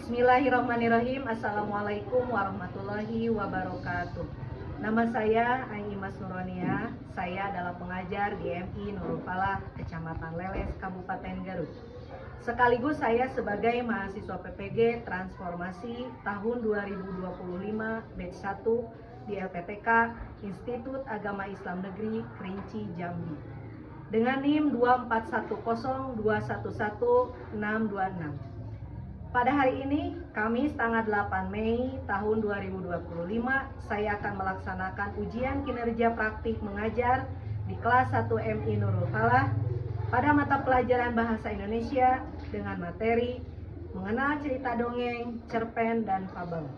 Bismillahirrahmanirrahim. Assalamualaikum warahmatullahi wabarakatuh. Nama saya Aimas Nurania. Saya adalah pengajar di MI Nurul Falah, Kecamatan Leles, Kabupaten Garut. Sekaligus saya sebagai mahasiswa PPG Transformasi tahun 2025 batch 1 di LPTK Institut Agama Islam Negeri Kerinci, Jambi. Dengan NIM 24102110626. Pada hari ini, Kamis tanggal 8 Mei tahun 2025, saya akan melaksanakan ujian kinerja praktik mengajar di kelas 1 MI Nurul Falah pada mata pelajaran Bahasa Indonesia dengan materi mengenal cerita dongeng, cerpen, dan fabel.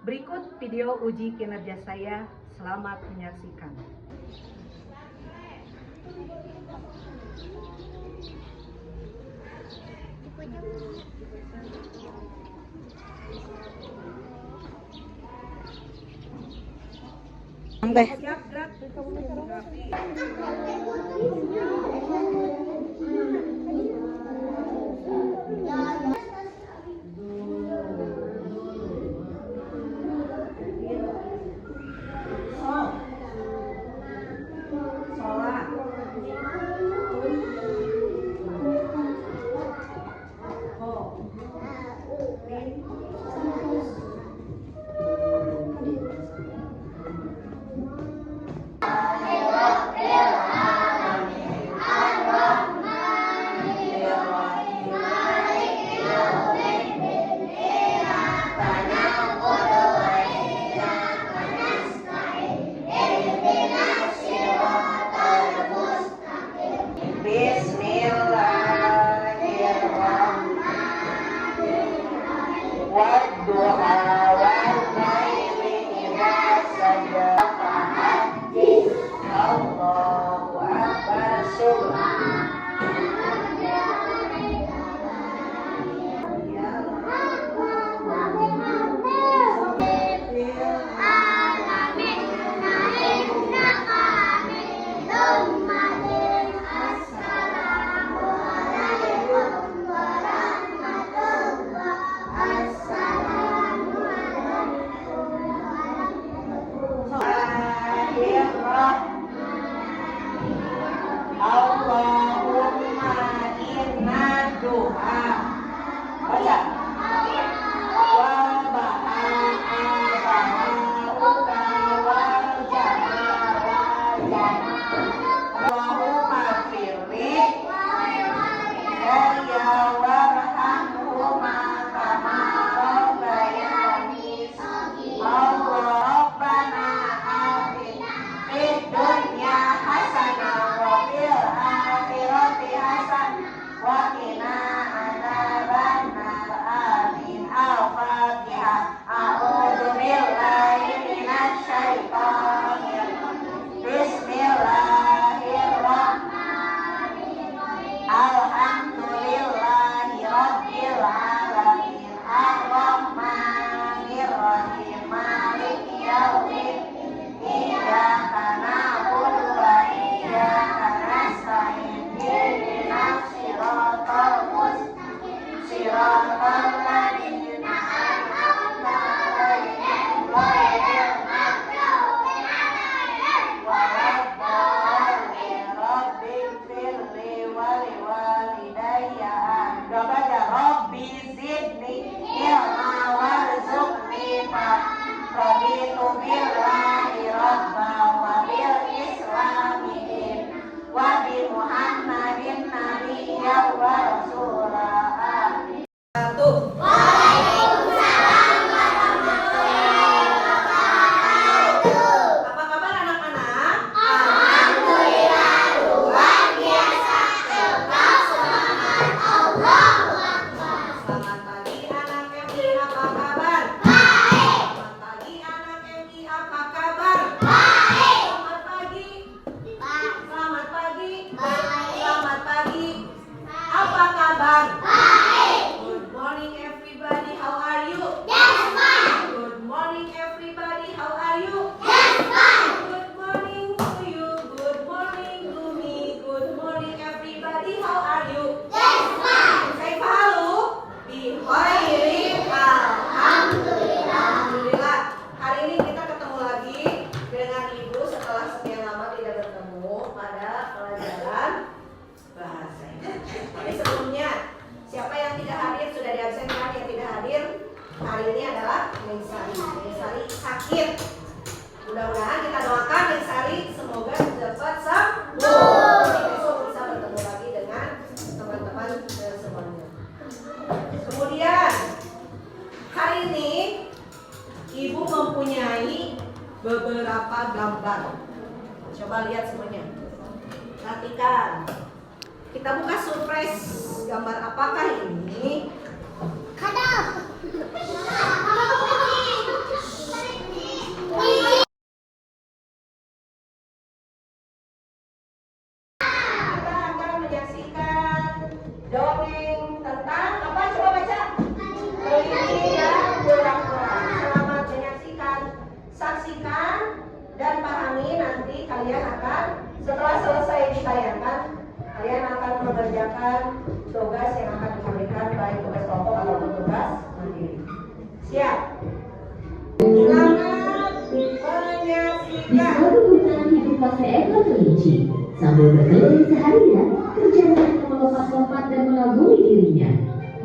Berikut video uji kinerja saya. Selamat menyaksikan. Santai. Allahumma inna du'a baca wa ba'a'aba'uka wal jama'a Allahumma firli ya warhamhuma kama rabbayani Allah Rabbana atina fid dunya hasanah wa qina adzabannar. Amin. Al-Fatihah. A'udzu billahi minasy syaithanir rajim. Bismillahirrahmanirrahim. Alhamdulillahi rabbil alamin. Ar-Rahmanir Rahim. Maliki yaumiddin. Iyyaka na'budu wa iyyaka nasta'in. Siratal ladzina an'amta 'alaihim ghairil maghdubi 'alaihim waladdallin. Rabbighfirli wa liwalidayya. Baca Rabbi zidni ilma warzuqni raditu billahi rabban wa bil islami wa bi Muhammadin nabiyyan wa rasula. Amin. Waalaikumsalam warahmatullahi wabarakatuh. Apa kabar anak-anak? Alhamdulillah luar biasa. Engkau semangat. Allahu Akbar. Selamat pagi anak MI, apa kabar? Baik. Selamat pagi anak MI, apa kabar? Baik. Selamat pagi. Baik. Selamat pagi. Baik. Selamat pagi. Apa kabar? Baik. Good morning everyone. Neng Sari. Neng Sari sakit. Mudah-mudahan kita doakan Neng Sari semoga cepat sembuh. Besok bisa bertemu lagi dengan teman-teman semuanya. Kemudian hari ini Ibu mempunyai beberapa gambar. Coba lihat semuanya. Perhatikan. Kita buka surprise. Gambar apakah ini? Kadal. Kita akan menyaksikan dongeng tentang apa? Coba baca. Kelinci dan kura-kura. Selamat menyaksikan. Saksikan dan pahami, nanti kalian akan setelah selesai ditayangkan, kalian akan mengerjakan tugas yang akan diberikan, baik tugas kelompok ataupun tugas mandiri. Siap? Selamat Di menyaksikan. suatu hutan hiduplah seekor kelinci. Sambil berkeliling seharian, kerjanya hanya melompat-lompat dan mengagumi dirinya.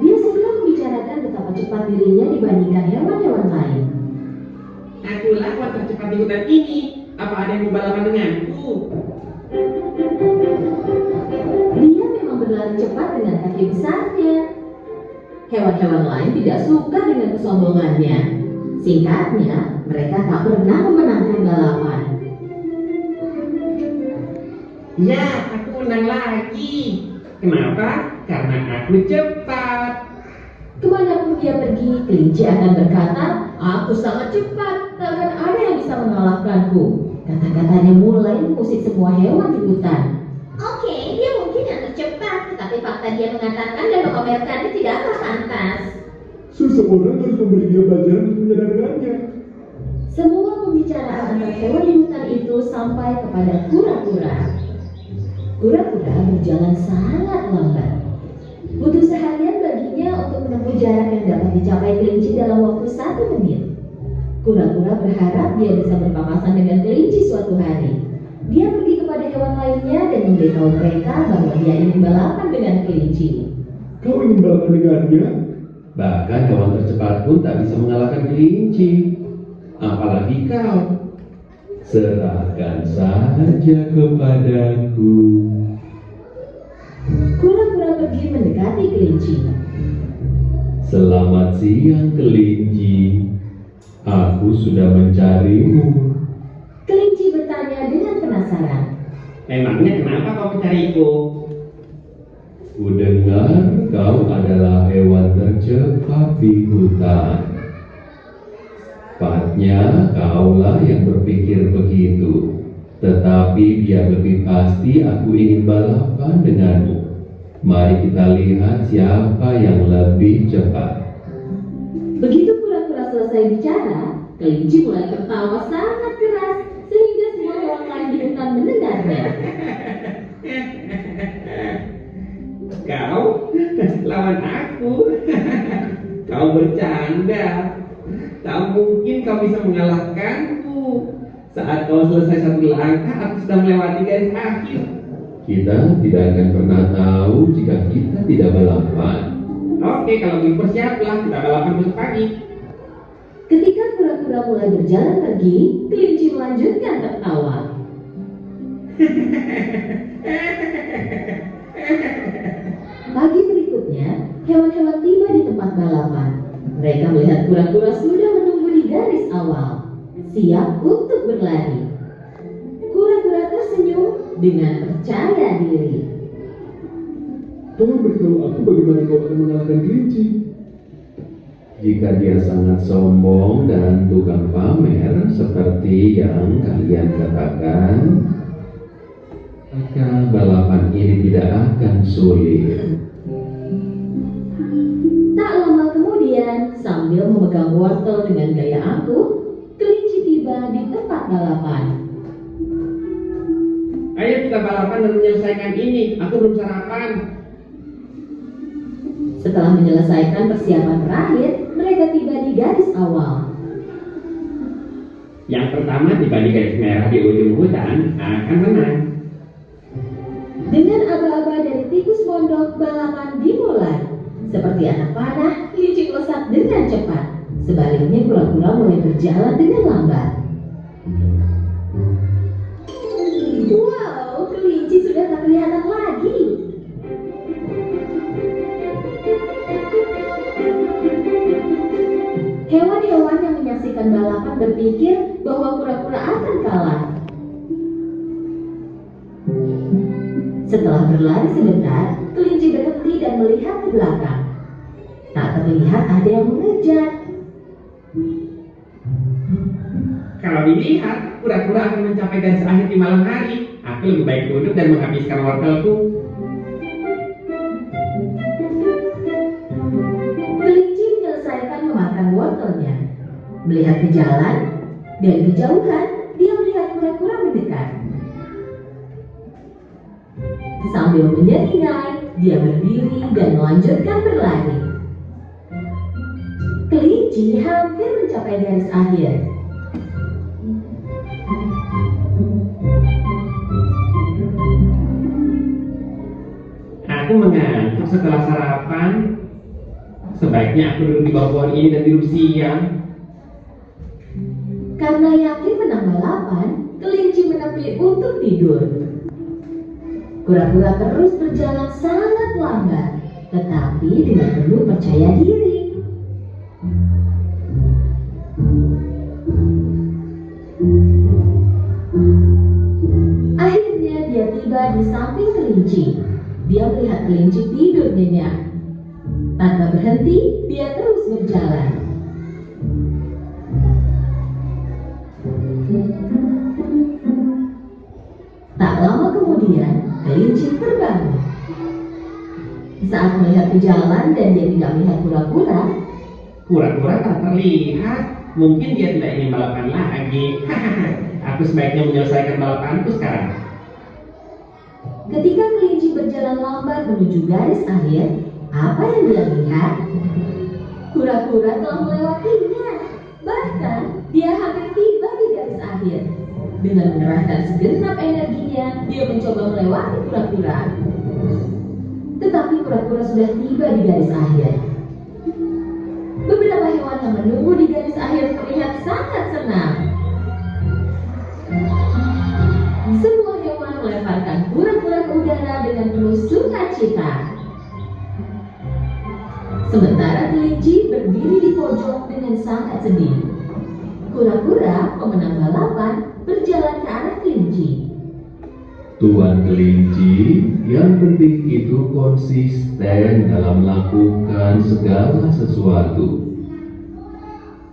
Dia suka membicarakan betapa cepat dirinya dibandingkan hewan-hewan lain. Akulah hewan tercepat di hutan ini. Apa ada yang mau balapan denganku? Dia memang berlari cepat dengan kaki besarnya. Hewan-hewan lain tidak suka dengan kesombongannya. Singkatnya, mereka tak pernah memenangkan balapan. Ya, aku menang lagi. Kenapa? Karena aku cepat. Kemanapun dia pergi, kelinci akan berkata, "Aku sangat cepat, takkan ada yang bisa mengalahkanku." Kata-katanya mulai mengusik semua hewan di hutan. Oke, dia mungkin yang tercepat, tetapi fakta dia mengatakan dan memamerkannya tidaklah pantas. Seseorang harus memberi dia pelajaran untuk menyadarkannya. Semua pembicaraan antar hewan di hutan itu sampai kepada kura-kura. Kura-kura berjalan sangat lambat. Butuh seharian baginya untuk menempuh jarak yang dapat dicapai kelinci dalam waktu 1 menit. Kura-kura berharap dia bisa berpapasan dengan kelinci suatu hari. Dia pergi kepada hewan lainnya dan memberitahu mereka bahwa dia ingin balapan dengan kelinci. Kau ingin balapan dengannya? Bahkan hewan tercepat pun tak bisa mengalahkan kelinci. Apalagi kau. Serahkan saja kepadaku. Kura-kura pergi mendekati kelinci. Selamat siang kelinci. Aku sudah mencarimu. Kelinci bertanya dengan penasaran. Memangnya kenapa kau mencariku? Kudengar kau adalah hewan tercepat di hutan. Tepatnya kaulah yang berpikir begitu. Tetapi biar lebih pasti aku ingin balapan denganmu. Mari kita lihat siapa yang lebih cepat. Begitu kura-kura selesai bicara, kelinci mulai tertawa sangat keras sehingga semua hewan lain di hutan mendengarnya. Kau lawan aku. Kau bercanda. Tak mungkin kau bisa mengalahkanku. Saat kau selesai satu langkah, aku sudah melewati garis akhir. Kita tidak akan pernah tahu jika kita tidak balapan. Oke, kalau begitu bersiaplah, kita balapan besok pagi. Ketika kura-kura mulai berjalan pergi, kelinci melanjutkan tertawa. Pagi berikutnya, hewan-hewan tiba di tempat balapan. Mereka melihat kura-kura sudah menunggu di garis awal, siap untuk berlari. Kura-kura tersenyum dengan percaya diri. Tolong beritahu aku bagaimana kau akan mengalahkan kelinci. Jika dia sangat sombong dan tukang pamer seperti yang kalian katakan, maka balapan ini tidak akan sulit. Tak lama kemudian, sambil memegang wortel dengan gaya angkuh, kelinci tiba di tempat balapan. Ayo kita balapan dan menyelesaikan ini. Aku belum sarapan. Setelah menyelesaikan persiapan terakhir, mereka tiba di garis awal. Yang pertama tiba di garis merah di ujung hutan akan menang. Dengan aba-aba dari tikus mondok, balapan dimulai. Seperti anak panah, kelinci melesat dengan cepat. Sebaliknya kura-kura mulai berjalan dengan lambat. Wow, kelinci sudah tak kelihatan lagi. Hewan-hewan yang menyaksikan balapan berpikir bahwa kura-kura akan kalah. Setelah berlari sebentar, kelinci berhenti dan melihat ke belakang. Tak terlihat ada yang mengejar. Kalau dilihat, kura-kura akan mencapai garis akhir di malam hari. Aku lebih baik duduk dan menghabiskan wortelku. Kelinci menyelesaikan memakan wortelnya. Melihat ke jalan, dari kejauhan dia melihat kura-kura mendekat. Sambil menyeringai, dia berdiri dan melanjutkan berlari. Kelinci hampir mencapai garis akhir. Aku mengantuk setelah sarapan. Sebaiknya aku duduk di bawah pohon ini dan tidur siang. Karena yakin menang balapan, kelinci menepi untuk tidur. Kura-kura terus berjalan sangat lambat, tetapi dengan penuh percaya diri. Akhirnya dia tiba di samping kelinci. Dia melihat kelinci tidur nyenyak. Tanpa berhenti, dia terus berjalan. Tak lama kemudian, kelinci terbangun. Saat melihat ke jalan dan dia tidak melihat kura-kura, Kura-kura tak terlihat. Mungkin dia tidak ingin balapan lagi. Aku sebaiknya menyelesaikan balapanku sekarang. ketika kelinci berjalan lambat menuju garis akhir, apa yang dia lihat? Kura-kura telah melewatinya. Bahkan, dia hampir tiba di garis akhir. Dengan mengerahkan segenap energinya, dia mencoba melewati kura-kura. Tetapi kura-kura sudah tiba di garis akhir. Beberapa hewan yang menunggu di garis akhir terlihat sangat senang. Semua hewan melemparkan kura-kura ke udara dengan penuh sukacita. Sementara kelinci berdiri di pojok dengan sangat sedih. Kura-kura, pemenang balapan, berjalan ke arah kelinci. Tuan kelinci, yang penting itu konsisten dalam melakukan segala sesuatu.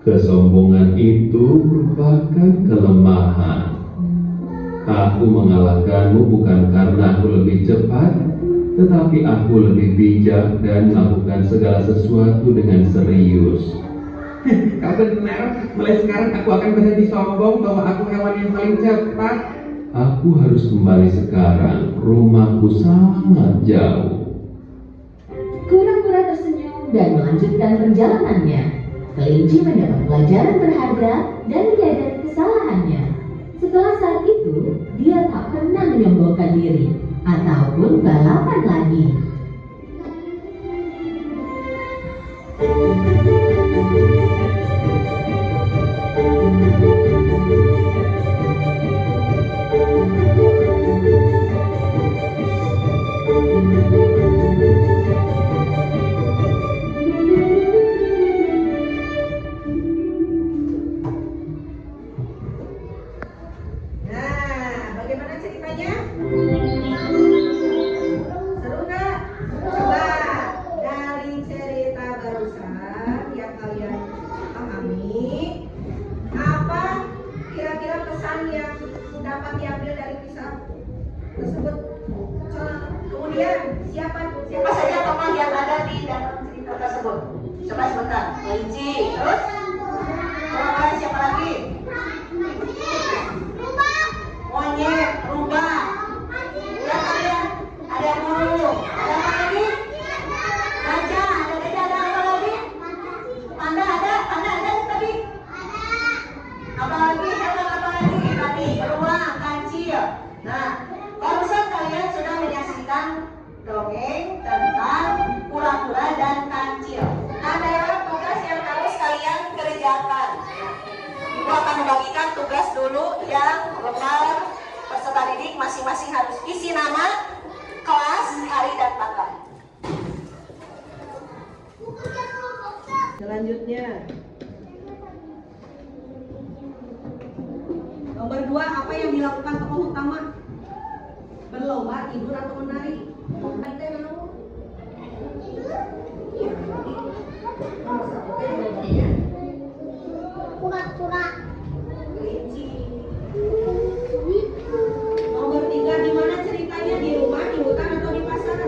Kesombongan itu merupakan kelemahan. Aku mengalahkanmu bukan karena aku lebih cepat, tetapi aku lebih bijak dan melakukan segala sesuatu dengan serius. Kau benar, mulai sekarang aku akan berhenti sombong bahwa aku hewan yang paling cepat. Aku harus kembali sekarang, rumahku sangat jauh. Kura-kura tersenyum dan melanjutkan perjalanannya. Kelinci mendapat pelajaran berharga dan menyadari kesalahannya. Setelah saat itu, dia tak pernah menyombongkan diri ataupun balapan lagi. Nah, bagaimana ceritanya? Seru nggak? Coba dari cerita barusan yang kalian pahami, apa kira-kira pesan yang dapat diambil dari kisah tersebut? Kemudian siapa Saja tokoh yang ada di dalam cerita tersebut? Coba sebentar. Kelinci. Terus? Coba siapa lagi? Monyet, rubah. Ya kalian? Ada yang mulu. Ada apa lagi? Gajah. Ada gajah. Ada apa lagi? Panda ada tadi? Apa lagi? Hewan apa lagi tadi? Beruang, kancil. Nah, barusan kalian sudah menyaksikan dongeng tentang kura-kura dan kancil. Ada tugas yang harus kalian kerjakan. Ibu akan membagikan tugas dulu yang lembar peserta didik masing-masing harus isi nama, kelas, hari, dan tanggal. Selanjutnya, nomor 2, apa yang dilakukan tokoh utama? Berlomba, tidur, atau menari? Pura-pura. Nomor 3, di mana ceritanya? Di rumah, di hutan, atau di pasar?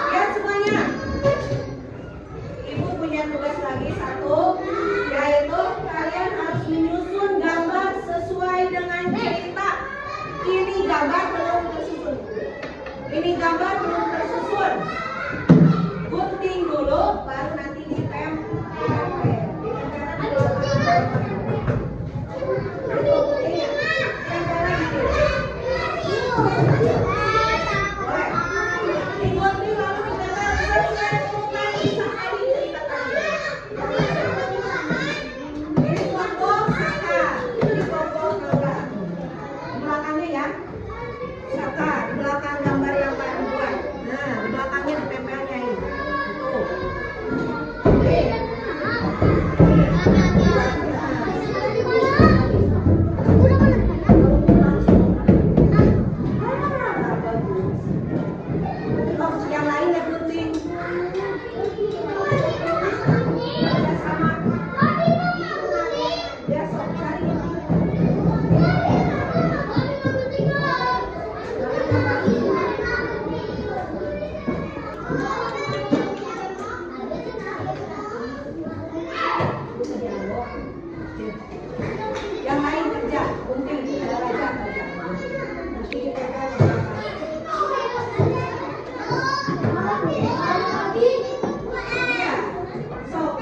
Ya semuanya. Ibu punya tugas lagi satu, yaitu kalian harus menyusun gambar sesuai dengan cerita. Ini gambar belum tersusun. Ini gambar belum tersusun. Gunting dulu, baru nanti ditempel. Belakang gambar yang kalian buat. Nah, di belakangnya ditempelnya ini. Yang lainnya gunting. Sama. Ya, sok cari. Yang lain kerja, gunting, ada raja kerja. Mesti ditempel. Iya, sok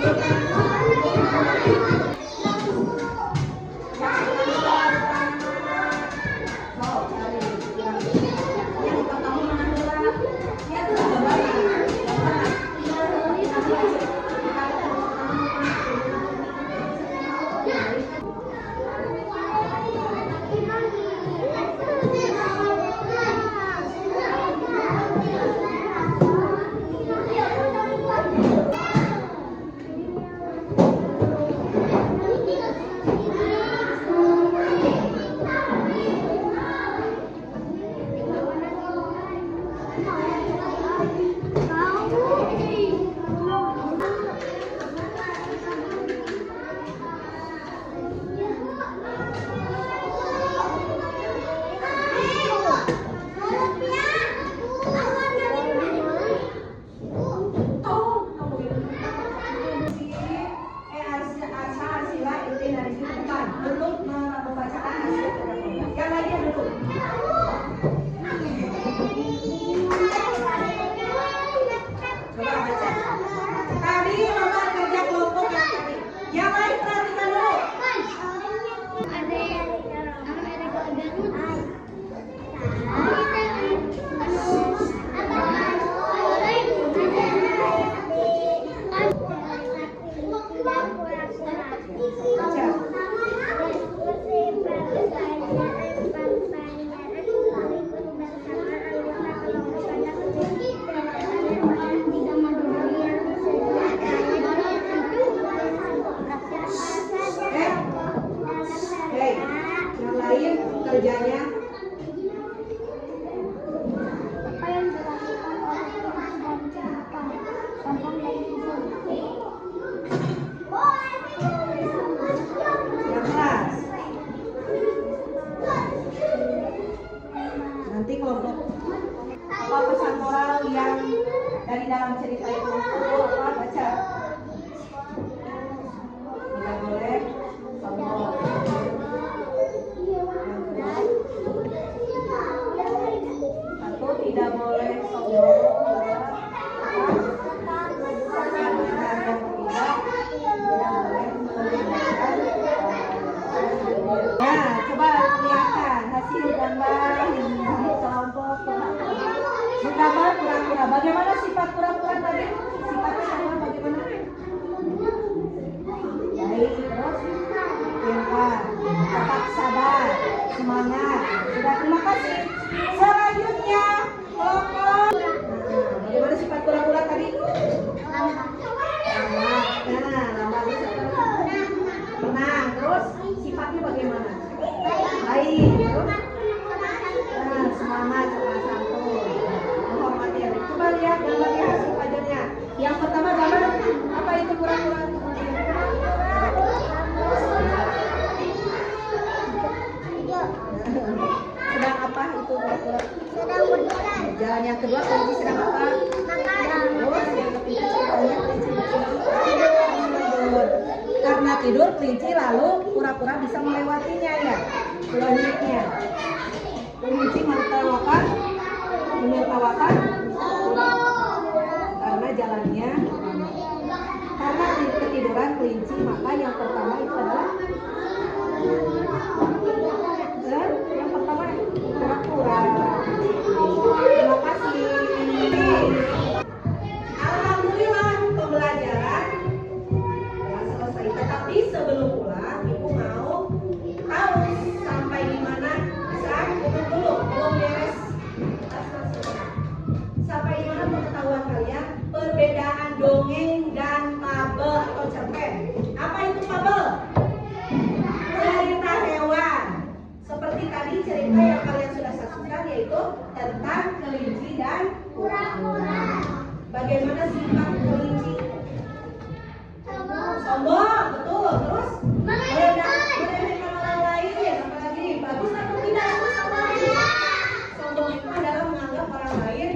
kerjanya Apa yang dilakukan oleh Tuhan dan siapa? Contoh dari buku. yang kelas. dalam cerita itu apa? Baca. Tidak boleh sombong. Satu, tidak boleh sombong. Nah, coba lihatkan hasil gambar di kelompok gambar kura-kura. Bagaimana sifat kura-kura tadi? Sifatnya adalah bagaimana? Baik, terus pintar, tetap sabar, semangat. Sudah, terima kasih. Selanjutnya kelompok. Bagaimana sifat kura-kura tadi? Lambat. Nah, lambat itu tenang. Terus sifatnya bagaimana? Baik. Terus semangat, sopan santun, menghormati yang lain. Coba lihat gambarnya hasil pelajarnya. Yang pertama gambar apa itu kura-kura? Sedang apa itu kura-kura? Sedang berjalan. Jalan. Yang kedua kelinci sedang apa? Terus yang ketiga ceritanya kelinci tidur. Karena tidur kelinci lalu kura-kura bisa melewatinya ya. Selanjutnya kelinci menertawakan karena jalannya karena ketiduran kelinci, maka yang pertama itu adalah yang pertama kura-kura. Terima kasih. Alhamdulillah pembelajaran telah selesai. Tetapi sebelum pulang, ibu mau tahu sampai di mana. Belum beres. Sampai di mana pengetahuan kalian? Perbedaan dongeng dan fabel atau cerpen. Apa itu fabel? Cerita hewan. Seperti tadi cerita yang kalian sudah saksikan, yaitu tentang kelinci dan kura-kura. Bagaimana sifat kelinci? Sombong, betul. Terus meremehkan orang lain. Apalagi bagus atau tidak? Sombong itu adalah menganggap orang lain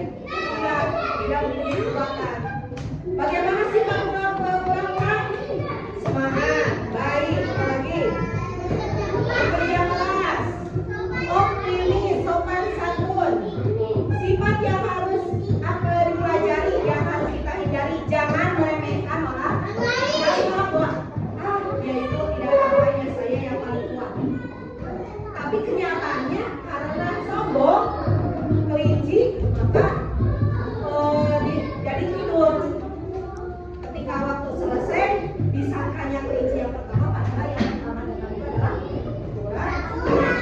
tidak mempunyai kekuatan. Bagaimana sifat kura-kura? Semangat, baik, apalagi bekerja keras, optimis, sopan santun. Sifat yang harus dipelajari, yang harus kita hindari, jangan meremehkan orang lain. Dia itu tidak apa-apanya, saya yang paling kuat. Tapi kenyataannya karena sombong kelinci, maka jadi tidur. Ketika waktu selesai, disangkanya kelinci yang pertama, padahal yang pertama datang itu adalah kura-kura.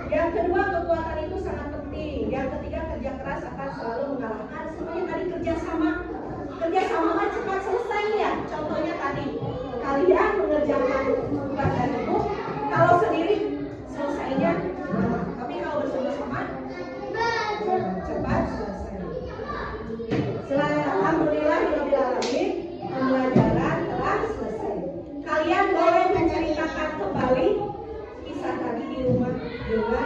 Yang kedua, kekuatan itu sangat penting. Yang ketiga, kerja keras akan selalu mengalahkan. Semuanya tadi kerjasama kan cepat selesai ya. Contohnya tadi kalian mengerjakan tugas dari ibu, kalau sendiri selesainya lama. Tapi kalau bersama-sama cepat selesai. Alhamdulillah pembelajaran telah selesai. Kalian boleh menceritakan kembali kisah tadi di rumah juga.